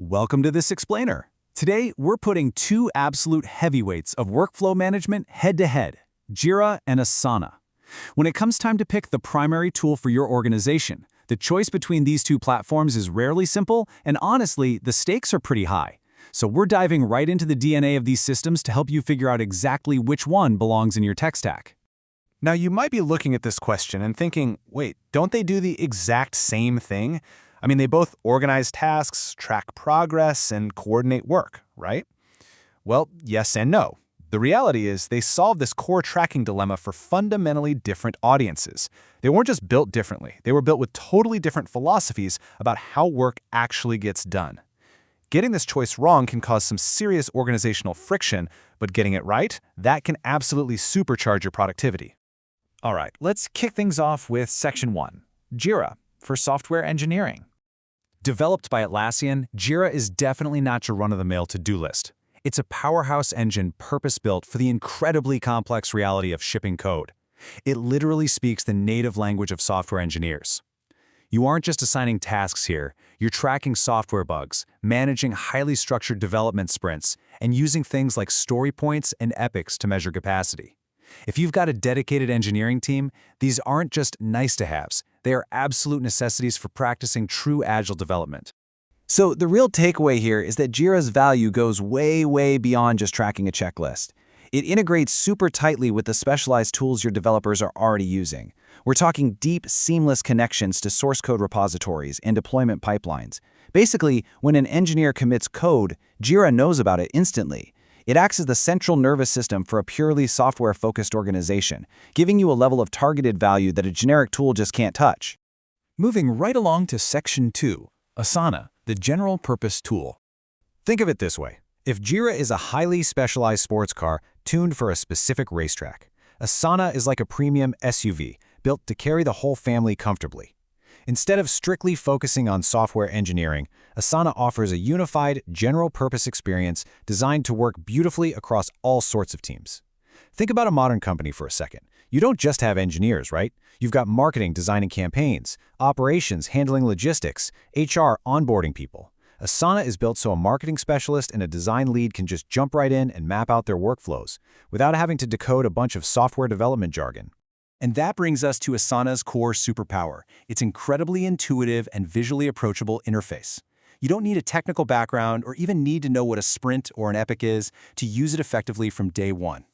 Welcome to this explainer. Today, we're putting two absolute heavyweights of workflow management head-to-head, Jira and Asana. When it comes time to pick the primary tool for your organization, the choice between these two platforms is rarely simple, and honestly, the stakes are pretty high. So we're diving right into the DNA of these systems to help you figure out exactly which one belongs in your tech stack. Now, you might be looking at this question and thinking, wait, don't they do the exact same thing? I mean, they both organize tasks, track progress, and coordinate work, right? Well, yes and no. The reality is they solve this core tracking dilemma for fundamentally different audiences. They weren't just built differently. They were built with totally different philosophies about how work actually gets done. Getting this choice wrong can cause some serious organizational friction, but getting it right, that can absolutely supercharge your productivity. All right, let's kick things off with Section 1, Jira, for software engineering. Developed by Atlassian, Jira is definitely not your run-of-the-mill to-do list. It's a powerhouse engine purpose-built for the incredibly complex reality of shipping code. It literally speaks the native language of software engineers. You aren't just assigning tasks here, you're tracking software bugs, managing highly structured development sprints, and using things like story points and epics to measure capacity. If you've got a dedicated engineering team, these aren't just nice-to-haves, they are absolute necessities for practicing true Agile development. So the real takeaway here is that Jira's value goes way beyond just tracking a checklist. It integrates super tightly with the specialized tools your developers are already using. We're talking deep, seamless connections to source code repositories and deployment pipelines. Basically, when an engineer commits code, Jira knows about it instantly. It acts as the central nervous system for a purely software-focused organization, giving you a level of targeted value that a generic tool just can't touch. Moving right along to Section 2, Asana, the general-purpose tool. Think of it this way. If Jira is a highly specialized sports car tuned for a specific racetrack, Asana is like a premium SUV built to carry the whole family comfortably. Instead of strictly focusing on software engineering, Asana offers a unified, general-purpose experience designed to work beautifully across all sorts of teams. Think about a modern company for a second. You don't just have engineers, right? You've got marketing designing campaigns, operations handling logistics, HR onboarding people. Asana is built so a marketing specialist and a design lead can just jump right in and map out their workflows without having to decode a bunch of software development jargon. And that brings us to Asana's core superpower, its incredibly intuitive and visually approachable interface. You don't need a technical background or even need to know what a sprint or an epic is to use it effectively from day one.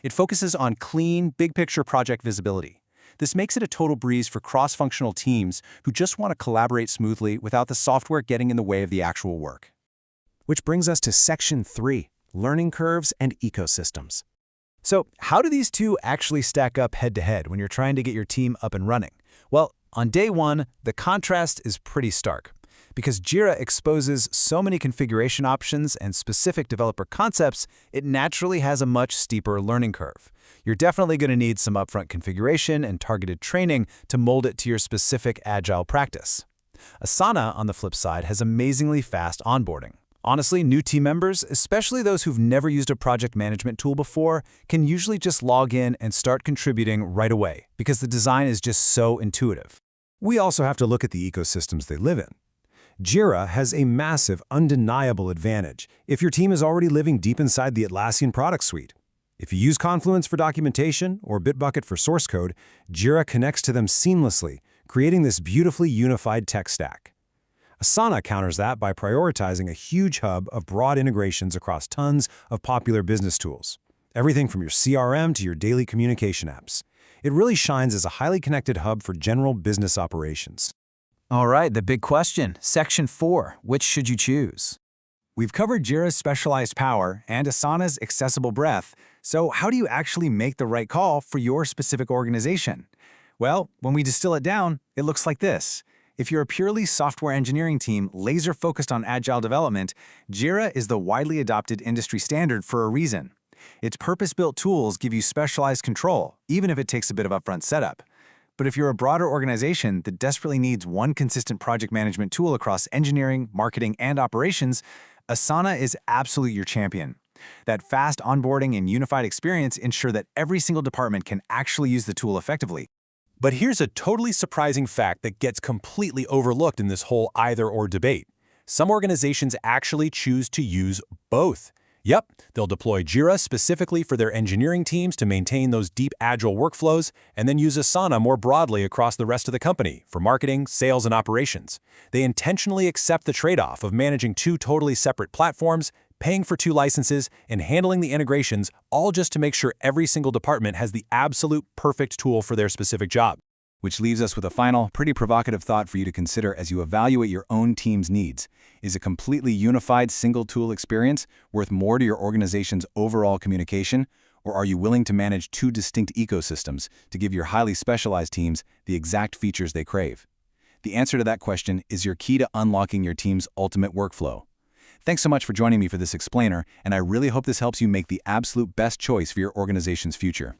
It focuses on clean, big-picture project visibility. This makes it a total breeze for cross-functional teams who just want to collaborate smoothly without the software getting in the way of the actual work. Which brings us to Section 3, Learning Curves and Ecosystems. So, how do these two actually stack up head-to-head when you're trying to get your team up and running? Well, on day one, the contrast is pretty stark. Because Jira exposes so many configuration options and specific developer concepts, it naturally has a much steeper learning curve. You're definitely going to need some upfront configuration and targeted training to mold it to your specific Agile practice. Asana, on the flip side, has amazingly fast onboarding. Honestly, new team members, especially those who've never used a project management tool before, can usually just log in and start contributing right away because the design is just so intuitive. We also have to look at the ecosystems they live in. Jira has a massive, undeniable advantage if your team is already living deep inside the Atlassian product suite. If you use Confluence for documentation or Bitbucket for source code, Jira connects to them seamlessly, creating this beautifully unified tech stack. Asana counters that by prioritizing a huge hub of broad integrations across tons of popular business tools, everything from your CRM to your daily communication apps. It really shines as a highly connected hub for general business operations. All right, the big question, Section 4, which should you choose? We've covered Jira's specialized power and Asana's accessible breadth, so how do you actually make the right call for your specific organization? Well, when we distill it down, it looks like this. If you're a purely software engineering team laser-focused on Agile development, Jira is the widely adopted industry standard for a reason. Its purpose-built tools give you specialized control, even if it takes a bit of upfront setup. But if you're a broader organization that desperately needs one consistent project management tool across engineering, marketing, and operations, Asana is absolutely your champion. That fast onboarding and unified experience ensure that every single department can actually use the tool effectively. But here's a totally surprising fact that gets completely overlooked in this whole either-or debate. Some organizations actually choose to use both. Yep, they'll deploy Jira specifically for their engineering teams to maintain those deep Agile workflows, and then use Asana more broadly across the rest of the company for marketing, sales, and operations. They intentionally accept the trade-off of managing two totally separate platforms, paying for two licenses, and handling the integrations, all just to make sure every single department has the absolute perfect tool for their specific job. Which leaves us with a final, pretty provocative thought for you to consider as you evaluate your own team's needs. Is a completely unified single-tool experience worth more to your organization's overall communication, or are you willing to manage two distinct ecosystems to give your highly specialized teams the exact features they crave? The answer to that question is your key to unlocking your team's ultimate workflow. Thanks so much for joining me for this explainer, and I really hope this helps you make the absolute best choice for your organization's future.